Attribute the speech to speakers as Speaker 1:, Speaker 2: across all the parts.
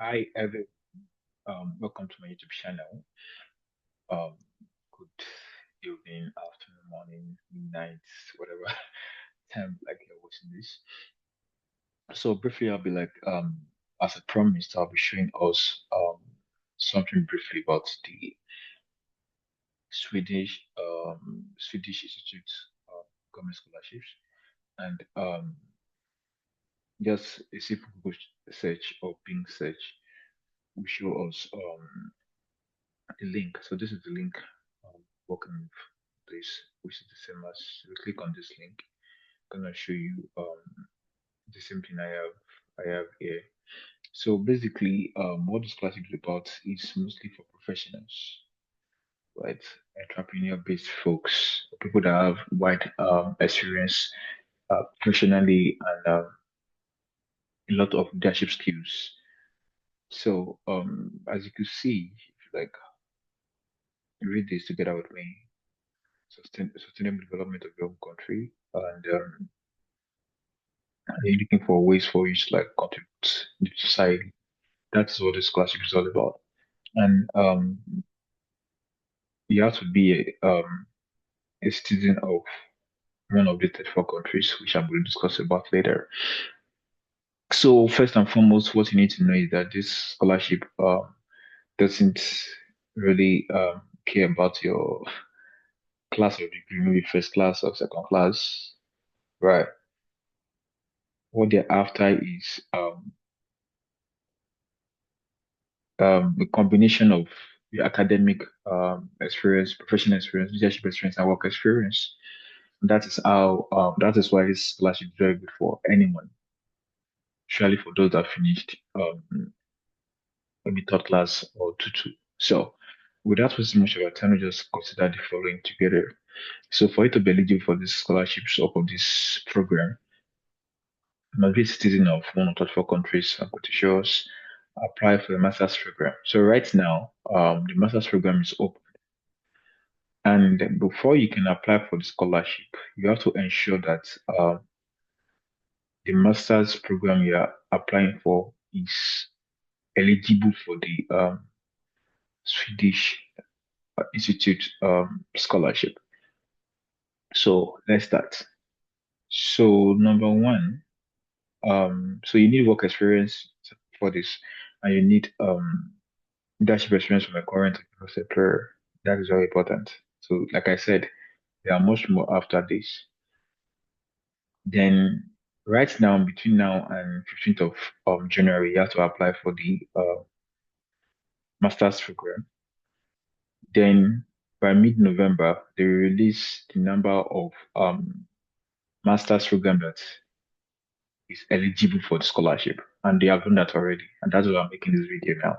Speaker 1: Hi, everyone. Welcome to my YouTube channel. Um, Good evening, afternoon, morning, midnight, whatever time like you're watching this. So briefly, I'll be as I promised, I'll be showing us something briefly about the Swedish Institute Government Scholarships, and just a simple Google search or Bing search will show us the link. So this is the link working with this, which is the same as you click on this link. I'm gonna show you the same thing I have here. So basically, what this class is about is mostly for professionals, right? Entrepreneur-based folks, people that have wide experience professionally and a lot of leadership skills. So as you can see, if you read this together with me, sustainable development of your own country, and you're looking for ways for you to contribute to society. That's what this classic is all about. And you have to be a citizen of one of the 34 countries, which I'm going to discuss about later. So first and foremost, what you need to know is that this scholarship doesn't really care about your class or degree, maybe first class or second class, right? What they're after is a combination of the academic experience, professional experience, leadership experience, and work experience. That is why this scholarship is very good for anyone, especially for those that finished maybe third class or two. So, without wasting much of our time, we just consider the following together. So, for you to be eligible for this scholarships or for this program, you must be a citizen of one of the 34 countries. I'm going to show us apply for the master's program. So, right now, the master's program is open. And before you can apply for the scholarship, you have to ensure that the master's program you are applying for is eligible for the Swedish Institute scholarship. So let's start. So number one, so you need work experience for this, and you need leadership experience from a current employer. That is very important. So like I said, there are much more after this. Then right now, between now and 15th of January, you have to apply for the master's program. Then by mid-November, they release the number of master's program that is eligible for the scholarship. And they have done that already. And that's why I'm making this video now.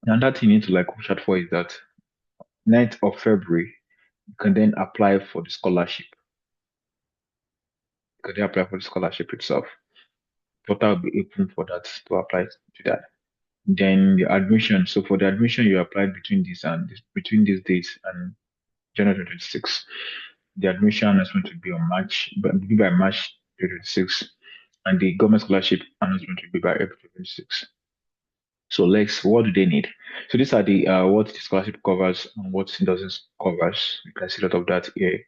Speaker 1: Another thing you need to watch out for is that 9th of February, you can then apply for the scholarship. You can then apply for the scholarship itself. Portal will be open for that to apply to that. Then the admission. So for the admission, you applied between these dates and January 26th. The admission announcement will be on March, but will be by March 26th, and the government scholarship announcement will be by April 26th. So what do they need? So these are the what the scholarship covers and what it doesn't covers. You can see a lot of that here.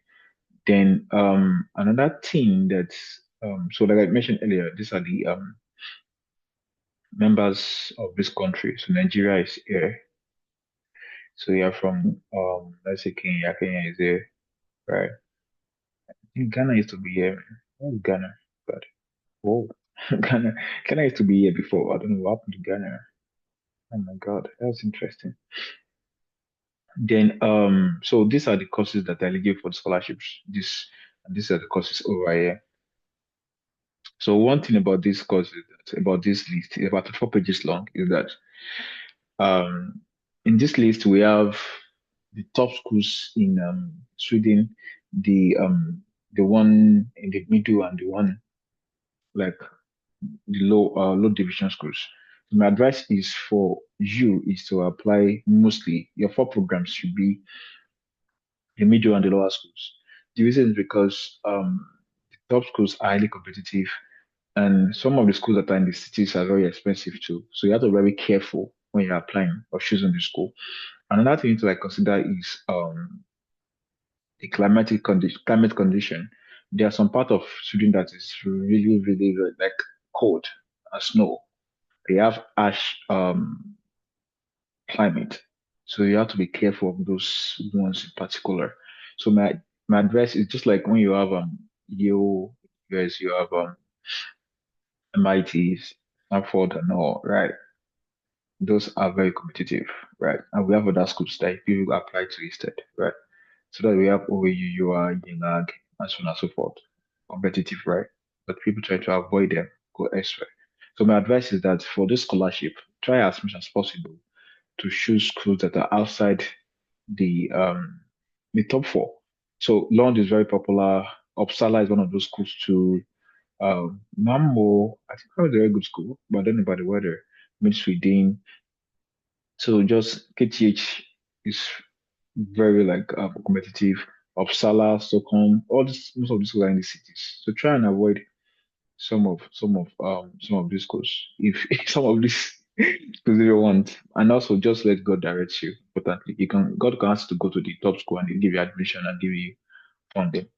Speaker 1: Then another thing that's so like I mentioned earlier, these are the members of this country. So Nigeria is here. So you're from let's say Kenya. Kenya is there, right? I think Ghana used to be here. Where's Ghana? God. Oh, Ghana. Ghana used to be here before. I don't know what happened to Ghana. Oh my God, that's interesting. Then so these are the courses that are eligible for the scholarships. These are the courses over here. So one thing about this course is that about this list, about 4 pages long, is that um in this list we have the top schools in Sweden, the one in the middle and the one like the low division schools. My advice is for you is to apply mostly your 4 programs should be the middle and the lower schools. The reason is because the top schools are highly competitive And some of the schools that are in the cities are very expensive too. So you have to be very careful when you're applying or choosing the school. Another thing to like consider is the climate condition. There are some part of Sweden that is really, really, really like cold and snow. They have ash climate. So you have to be careful of those ones in particular. So my advice is just like when you have you guys you have MITs, Stanford and all, right? Those are very competitive, right? And we have other schools that people apply to instead, right? So that we have OAU, UR, YINAG, and so on and so forth. Competitive, right? But people try to avoid them, go elsewhere. So my advice is that for this scholarship, try as much as possible to choose schools that are outside the top four. So Lund is very popular. Uppsala is one of those schools too. Mammo, I think that was a very good school, but I don't know about the weather. Mid Sweden. So just KTH is very like competitive. Uppsala, Stockholm, all this most of these schools are in the cities. So try and avoid some of these schools. If some of these schools you want. And also just let God direct you. Importantly. God can ask you to go to the top school and they give you admission and give you funding.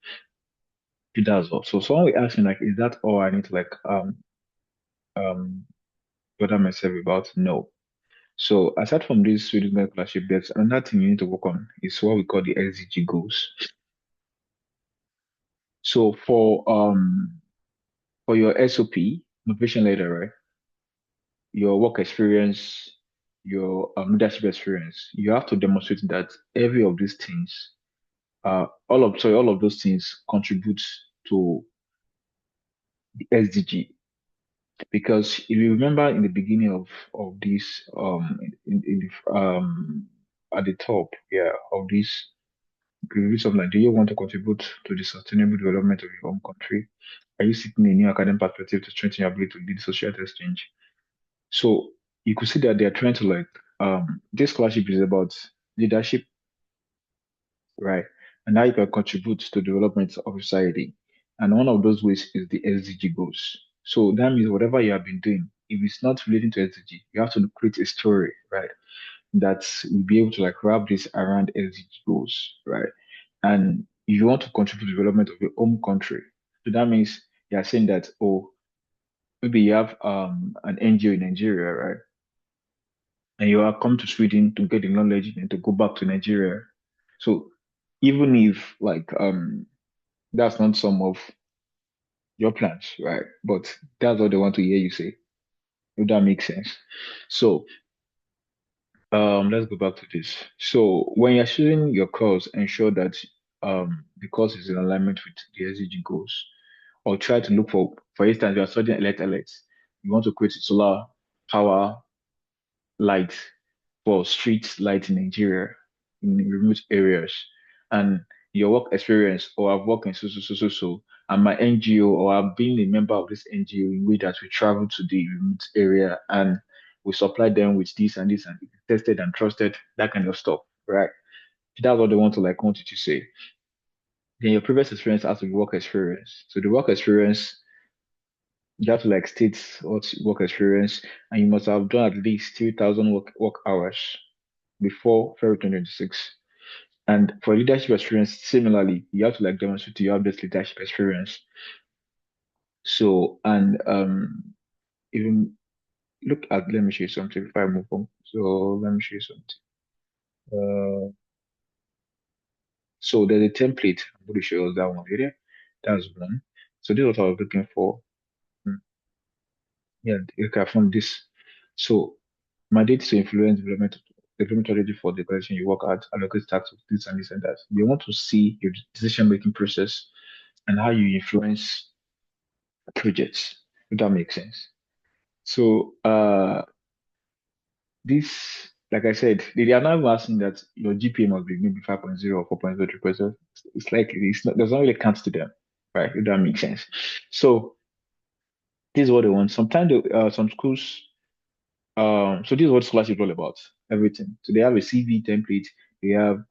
Speaker 1: It does all. So someone will ask me like, is that all I need to like um bother myself about? No. So aside from this Swedish Government Scholarship, there's another thing you need to work on is what we call the SDG goals. So for your SOP, motivation letter, right? Your work experience, your leadership experience, you have to demonstrate that every of these things, all of those things contribute to the SDG. Because if you remember in the beginning of this, in the at the top, yeah, of this, you read something like, do you want to contribute to the sustainable development of your home country? Are you seeking a new academic perspective to strengthen your ability to lead social exchange? So you could see that they're trying to like this scholarship is about leadership, right? And how you can contribute to the development of society. And one of those ways is the SDG goals. So that means whatever you have been doing, if it's not relating to SDG, you have to create a story, right? That will be able to like wrap this around SDG goals, right? And you want to contribute to the development of your home country. So that means you are saying that, oh, maybe you have an NGO in Nigeria, right? And you are come to Sweden to get the knowledge and to go back to Nigeria. So even if like that's not some of your plans, right? But that's what they want to hear you say. If that makes sense. So let's go back to this. So when you're choosing your course, ensure that the course is in alignment with the SDG goals. Or try to look for instance, you are studying electrolytes. You want to create solar power light for street light in Nigeria, in remote areas, and your work experience, or I've worked in so, and my NGO, or I've been a member of this NGO in which that we travel to the remote area and we supply them with this and this and it's tested and trusted, that kind of stuff, right? That's what they want to like want you to say. Then your previous experience has to be work experience. So the work experience, you have to like state what work experience, and you must have done at least 3,000 work hours before February 2026. And for leadership experience, similarly, you have to like demonstrate you have this leadership experience. So, and even look at, let me show you something before I move on. So, let me show you something. So, there's a template. I'm going to show you that one here. That's one. So, this is what I was looking for. Hmm, Yeah, okay, I found this. So, mandate to influence development strategy for the organization you work at, allocate tasks of this and this and that. They want to see your decision-making process and how you influence projects, if that makes sense. So this, like I said, they are now asking that your GPA must be maybe 5.0 or 4.0, 3.0. It's like it's not, there's not really count to them, right? If that makes sense. So this is what they want. Sometimes some schools, so this is what scholarship is all about. Everything. So they have a CV template. They have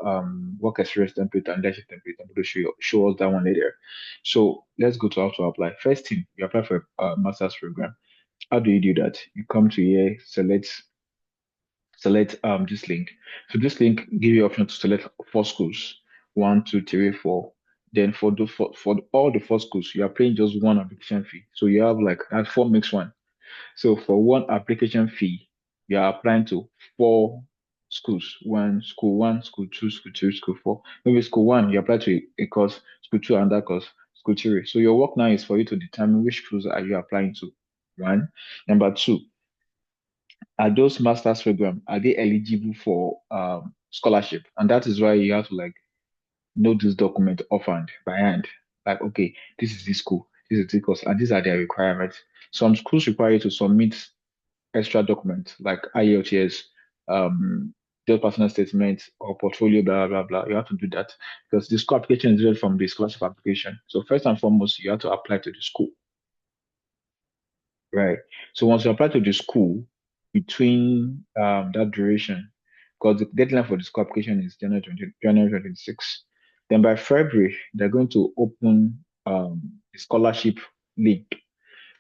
Speaker 1: work experience template and leadership template. I'm going to show us that one later. So let's go to how to apply. First thing, you apply for a master's program. How do you do that? You come to here, select this link. So this link give you option to select four schools, one, two, three, four. Then for all the four schools, you are paying just one application fee. So you have like that four makes one. So for one application fee, you are applying to four schools. One, school two, school three, school four. Maybe school one, you apply to a course, school two, and that course, school three. So your work now is for you to determine which schools are you applying to. One. Number two, are those master's program, are they eligible for scholarship? And that is why you have to like know this document offhand by hand. Like, okay, this is this school, this is this course, and these are their requirements. Some schools require you to submit extra documents like IELTS, um, their personal statement or portfolio, blah, blah, blah. You have to do that because the school application is different from the scholarship application. So first and foremost, you have to apply to the school, right? So once you apply to the school, between that duration, because the deadline for the school application is January 26. Then by February, they're going to open the scholarship link.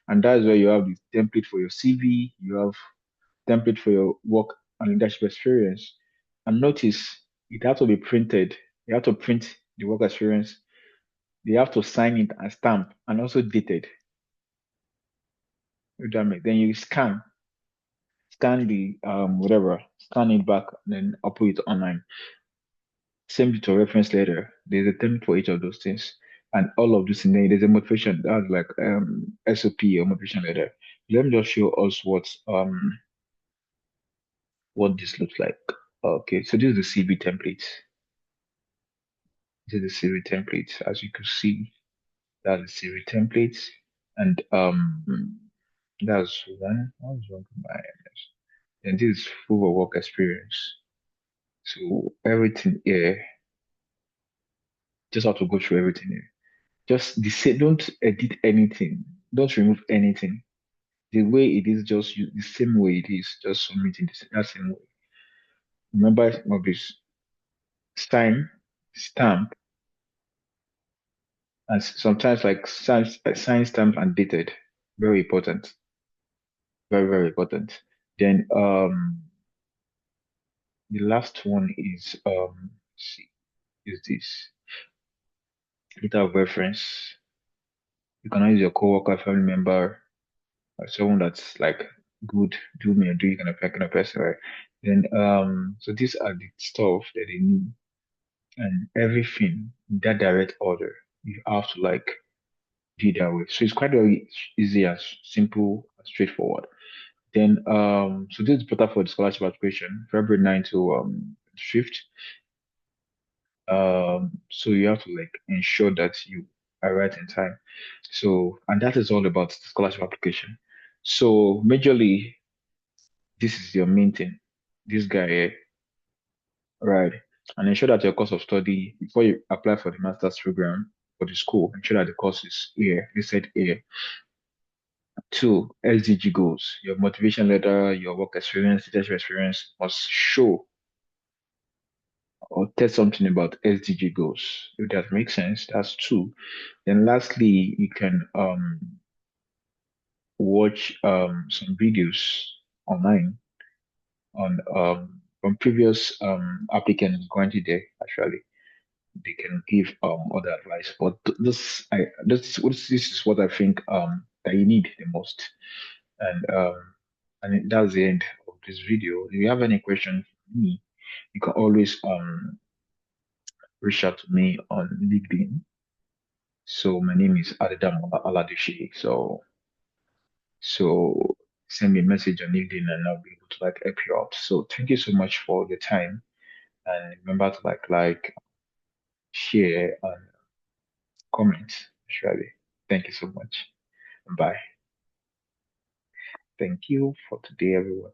Speaker 1: And that's where you have the template for your CV, you have template for your work and leadership experience. And notice it has to be printed. You have to print the work experience. They have to sign it and stamp and also dated. Then you scan the whatever, scan it back, then upload it online. Same with your reference letter. There's a template for each of those things. And all of this in there, there's a motivation that's like SOP or motivation letter. Let me just show us what this looks like. Okay, so this is the CV template. This is the CV template. As you can see, that's the CV template. And that's one. What's wrong with my MS? And this is full of work experience. So everything here, just have to go through everything here. Just the same, don't edit anything. Don't remove anything. The way it is, just use the same way it is. Just submit it that same way. Remember some of this sign, stamp, and sometimes like sign, stamp, and dated. Very important. Very, very important. Then the last one is let's see, is this letter of reference. You can use your coworker, family member, or someone that's like good, do me or do you kind of person, right? Then so these are the stuff that they need and everything in that direct order. You have to like do it that way. So it's quite very easy and simple, and straightforward. Then so this is better for the scholarship application, February 9 to 5th. So you have to like ensure that you are right in time. So and that is all about the scholarship application. So majorly this is your main thing. This guy here, right? And ensure that your course of study before you apply for the master's program for the school, ensure that the course is here, listed here. Two, SDG goals. Your motivation letter, your work experience, leadership experience must show or tell something about SDG goals. If that makes sense, that's two. Then lastly, you can watch some videos online on from previous applicants granted there actually. They can give other advice. But this is what I think that you need the most. And that's the end of this video. If you have any questions for me, you can always reach out to me on LinkedIn. So my name is Adedam Aladushi. So send me a message on LinkedIn and I'll be able to like help you out. So thank you so much for the time and remember to like, share and comment. Surely. Thank you so much. Bye. Thank you for today, everyone.